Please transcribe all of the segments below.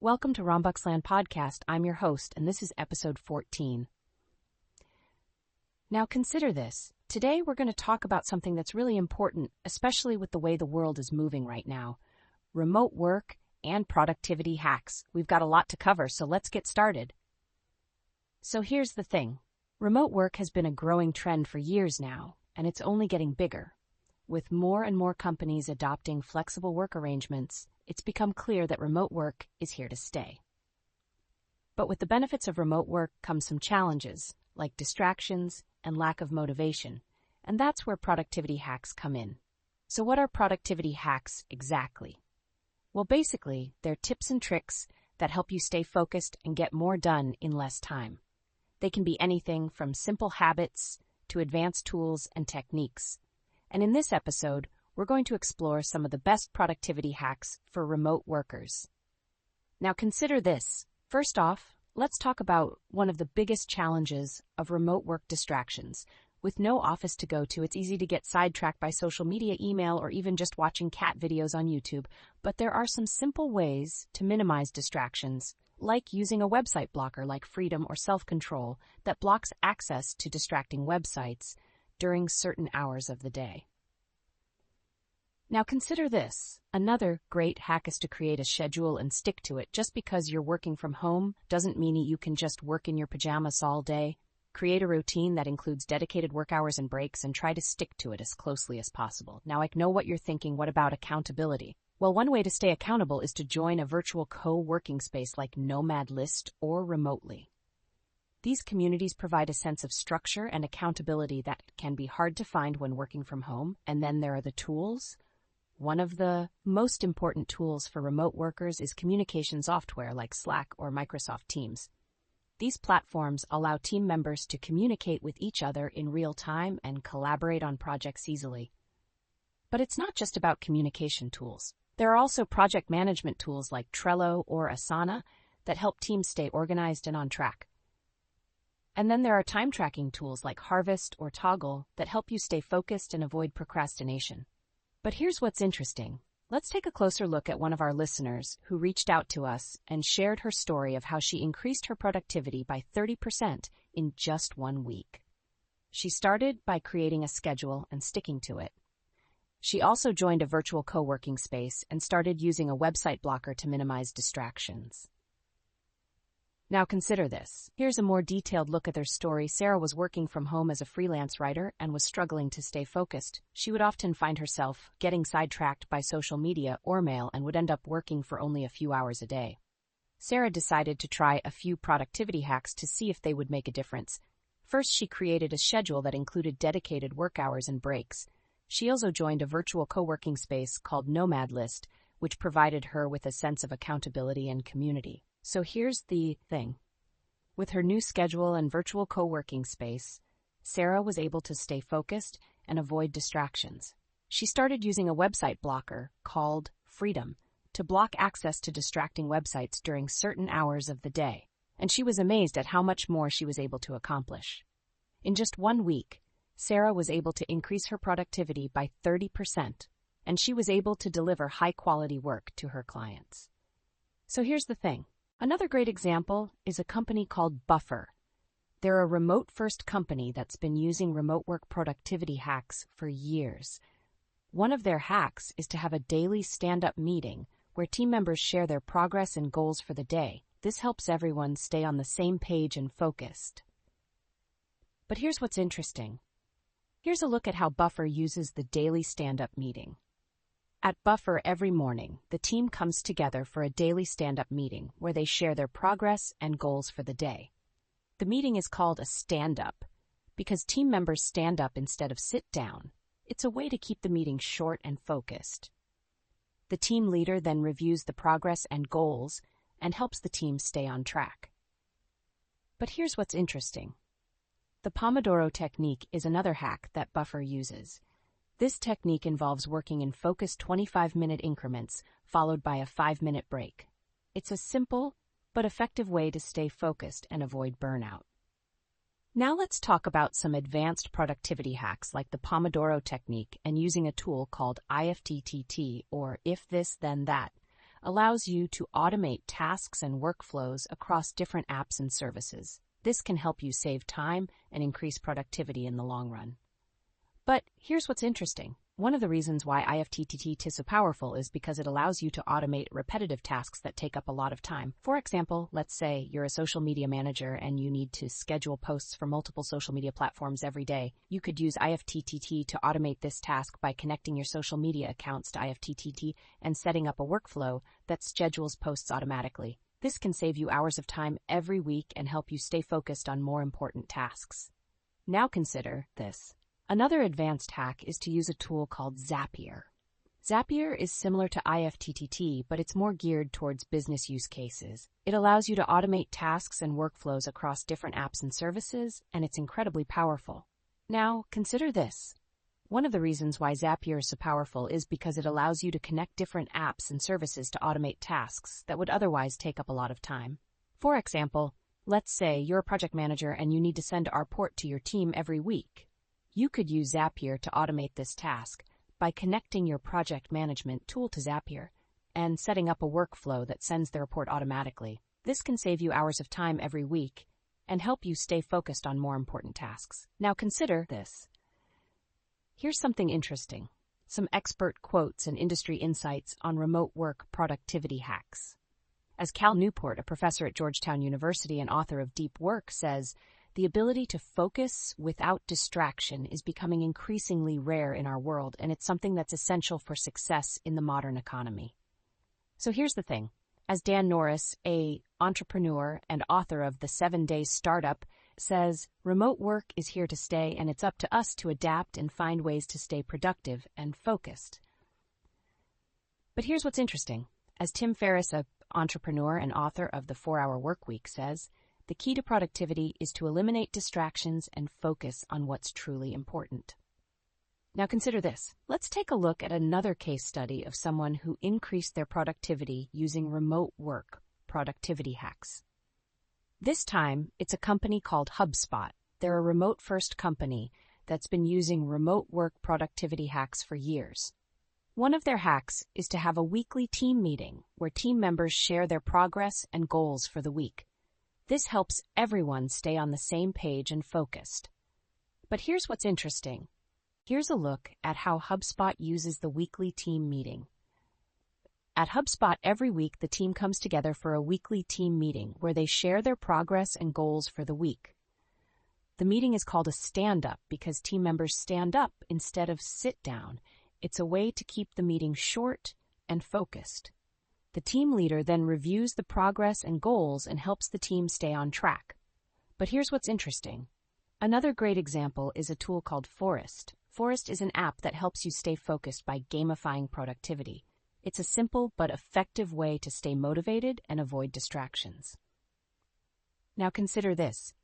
Welcome to Rombuxland Podcast. I'm your host, and this is episode 14. Now consider this. Today we're going to talk about something that's really important, especially with the way the world is moving right now. Remote work and productivity hacks. We've got a lot to cover, so let's get started. So here's the thing. Remote work has been a growing trend for years now, and it's only getting bigger. With more and more companies adopting flexible work arrangements, it's become clear that remote work is here to stay. But with the benefits of remote work come some challenges, like distractions and lack of motivation, and that's where productivity hacks come in. So what are productivity hacks exactly? Well, basically, they're tips and tricks that help you stay focused and get more done in less time. They can be anything from simple habits to advanced tools and techniques. And in this episode, we're going to explore some of the best productivity hacks for remote workers. Now consider this. First off, let's talk about one of the biggest challenges of remote work distractions. With no office to go to, it's easy to get sidetracked by social media, email, or even just watching cat videos on YouTube. But there are some simple ways to minimize distractions, like using a website blocker like Freedom or Self-Control that blocks access to distracting websites during certain hours of the day. Now consider this. Another great hack is to create a schedule and stick to it. Just because you're working from home doesn't mean you can just work in your pajamas all day. Create a routine that includes dedicated work hours and breaks and try to stick to it as closely as possible. Now I know what you're thinking. What about accountability? Well, one way to stay accountable is to join a virtual co-working space like Nomad List or Remotely. These communities provide a sense of structure and accountability that can be hard to find when working from home. And then there are the tools. One of the most important tools for remote workers is communication software like Slack or Microsoft Teams. These platforms allow team members to communicate with each other in real time and collaborate on projects easily. But it's not just about communication tools. There are also project management tools like Trello or Asana that help teams stay organized and on track. And then there are time tracking tools like Harvest or Toggle that help you stay focused and avoid procrastination. But here's what's interesting. Let's take a closer look at one of our listeners who reached out to us and shared her story of how she increased her productivity by 30% in just 1 week. She started by creating a schedule and sticking to it. She also joined a virtual co-working space and started using a website blocker to minimize distractions. Now consider this. Here's a more detailed look at her story. Sarah was working from home as a freelance writer and was struggling to stay focused. She would often find herself getting sidetracked by social media or mail and would end up working for only a few hours a day. Sarah decided to try a few productivity hacks to see if they would make a difference. First, she created a schedule that included dedicated work hours and breaks. She also joined a virtual co-working space called Nomad List, which provided her with a sense of accountability and community. So here's the thing. With her new schedule and virtual co-working space, Sarah was able to stay focused and avoid distractions. She started using a website blocker called Freedom to block access to distracting websites during certain hours of the day, and she was amazed at how much more she was able to accomplish. In just 1 week, Sarah was able to increase her productivity by 30%, and she was able to deliver high-quality work to her clients. So here's the thing. Another great example is a company called Buffer. They're a remote-first company that's been using remote work productivity hacks for years. One of their hacks is to have a daily stand-up meeting where team members share their progress and goals for the day. This helps everyone stay on the same page and focused. But here's what's interesting. Here's a look at how Buffer uses the daily stand-up meeting. At Buffer every morning, the team comes together for a daily stand-up meeting where they share their progress and goals for the day. The meeting is called a stand-up because team members stand up instead of sit down. It's a way to keep the meeting short and focused. The team leader then reviews the progress and goals and helps the team stay on track. But here's what's interesting. The Pomodoro technique is another hack that Buffer uses. This technique involves working in focused 25-minute increments, followed by a 5-minute break. It's a simple but effective way to stay focused and avoid burnout. Now let's talk about some advanced productivity hacks like the Pomodoro technique and using a tool called IFTTT or If This Then That. allows you to automate tasks and workflows across different apps and services. This can help you save time and increase productivity in the long run. But here's what's interesting. One of the reasons why IFTTT is so powerful is because it allows you to automate repetitive tasks that take up a lot of time. For example, let's say you're a social media manager and you need to schedule posts for multiple social media platforms every day. You could use IFTTT to automate this task by connecting your social media accounts to IFTTT and setting up a workflow that schedules posts automatically. This can save you hours of time every week and help you stay focused on more important tasks. Now consider this. Another advanced hack is to use a tool called Zapier. Zapier is similar to IFTTT, but it's more geared towards business use cases. It allows you to automate tasks and workflows across different apps and services, and it's incredibly powerful. Now, consider this. One of the reasons why Zapier is so powerful is because it allows you to connect different apps and services to automate tasks that would otherwise take up a lot of time. For example, let's say you're a project manager and you need to send a report to your team every week. You could use Zapier to automate this task by connecting your project management tool to Zapier and setting up a workflow that sends the report automatically. This can save you hours of time every week and help you stay focused on more important tasks. Now consider this. Here's something interesting. Some expert quotes and industry insights on remote work productivity hacks. As Cal Newport, a professor at Georgetown University and author of Deep Work, says, the ability to focus without distraction is becoming increasingly rare in our world, and it's something that's essential for success in the modern economy. So here's the thing. As Dan Norris, an entrepreneur and author of The 7-Day Startup, says, remote work is here to stay, and it's up to us to adapt and find ways to stay productive and focused. But here's what's interesting. As Tim Ferriss, an entrepreneur and author of The 4-Hour Workweek, says, the key to productivity is to eliminate distractions and focus on what's truly important. Now consider this. Let's take a look at another case study of someone who increased their productivity using remote work productivity hacks. This time, it's a company called HubSpot. They're a remote-first company that's been using remote work productivity hacks for years. One of their hacks is to have a weekly team meeting where team members share their progress and goals for the week. This helps everyone stay on the same page and focused. But here's what's interesting. Here's a look at how HubSpot uses the weekly team meeting. At HubSpot, every week the team comes together for a weekly team meeting where they share their progress and goals for the week. The meeting is called a stand-up because team members stand up instead of sit down. It's a way to keep the meeting short and focused. The team leader then reviews the progress and goals and helps the team stay on track. But here's what's interesting. Another great example is a tool called Forest. Forest is an app that helps you stay focused by gamifying productivity. It's a simple but effective way to stay motivated and avoid distractions. Now consider this.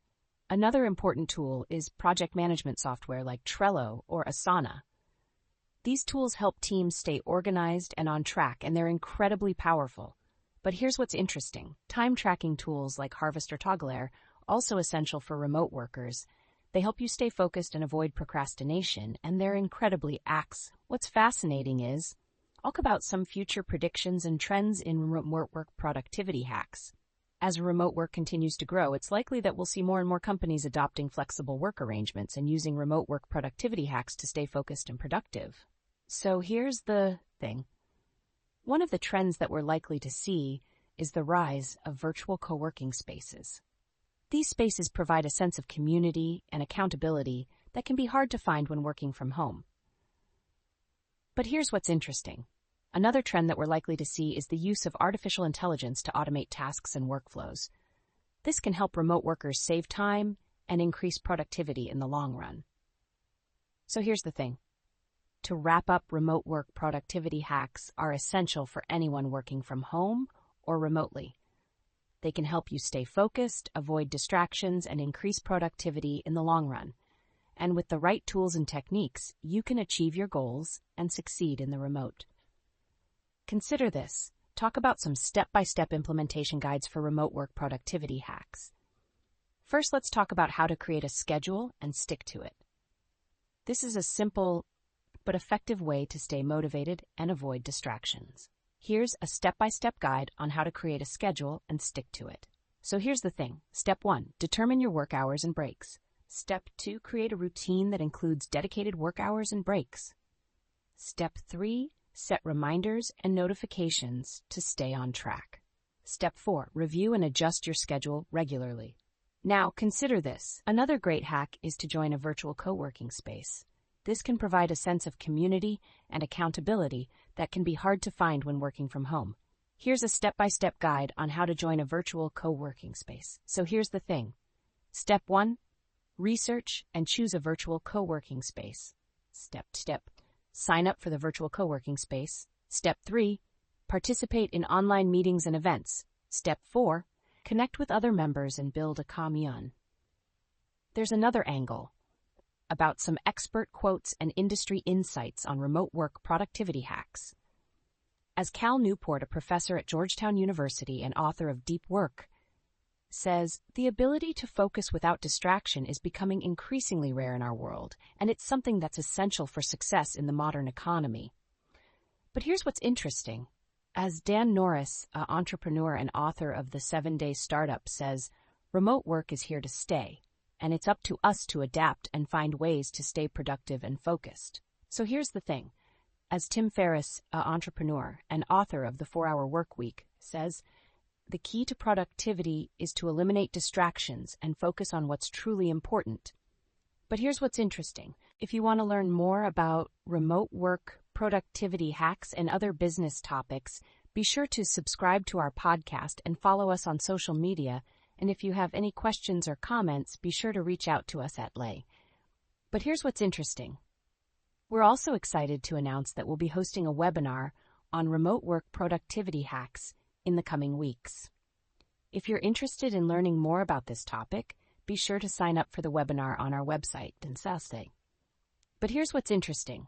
Another important tool is project management software like Trello or Asana. These tools help teams stay organized and on track, and they're incredibly powerful. But here's what's interesting. Time tracking tools like Harvest or Toggler, also essential for remote workers. They help you stay focused and avoid procrastination, and they're incredibly acts. What's fascinating is, I'll talk about some future predictions and trends in remote work productivity hacks. As remote work continues to grow, it's likely that we'll see more and more companies adopting flexible work arrangements and using remote work productivity hacks to stay focused and productive. So here's the thing. One of the trends that we're likely to see is the rise of virtual co-working spaces. These spaces provide a sense of community and accountability that can be hard to find when working from home. But here's what's interesting. Another trend that we're likely to see is the use of artificial intelligence to automate tasks and workflows. This can help remote workers save time and increase productivity in the long run. So here's the thing. To wrap up, remote work productivity hacks are essential for anyone working from home or remotely. They can help you stay focused, avoid distractions, and increase productivity in the long run. And with the right tools and techniques, you can achieve your goals and succeed in the remote. Consider this. Talk about some step-by-step implementation guides for remote work productivity hacks. First, let's talk about how to create a schedule and stick to it. This is a simple but effective way to stay motivated and avoid distractions. Here's a step-by-step guide on how to create a schedule and stick to it. So here's the thing. Step 1, determine your work hours and breaks. Step 2, create a routine that includes dedicated work hours and breaks. Step 3, set reminders and notifications to stay on track. Step 4, review and adjust your schedule regularly. Now, consider this. Another great hack is to join a virtual co-working space. This can provide a sense of community and accountability that can be hard to find when working from home. Here's a step-by-step guide on how to join a virtual co-working space. So here's the thing. Step 1, research and choose a virtual co-working space. Step 2, sign up for the virtual co-working space. Step 3, participate in online meetings and events. Step 4, connect with other members and build a commune. There's another angle about some expert quotes and industry insights on remote work productivity hacks. As Cal Newport, a professor at Georgetown University and author of Deep Work, says, the ability to focus without distraction is becoming increasingly rare in our world, and it's something that's essential for success in the modern economy. But here's what's interesting. As Dan Norris, an entrepreneur and author of The 7-Day Startup, says, remote work is here to stay, and it's up to us to adapt and find ways to stay productive and focused. So here's the thing. As Tim Ferriss, an entrepreneur and author of The 4-Hour Workweek, says, the key to productivity is to eliminate distractions and focus on what's truly important. But here's what's interesting. If you want to learn more about remote work, productivity hacks, and other business topics, be sure to subscribe to our podcast and follow us on social media. And if you have any questions or comments, be sure to reach out to us at Lay. But here's what's interesting. We're also excited to announce that we'll be hosting a webinar on remote work productivity hacks in the coming weeks. If you're interested in learning more about this topic, be sure to sign up for the webinar on our website, But here's what's interesting.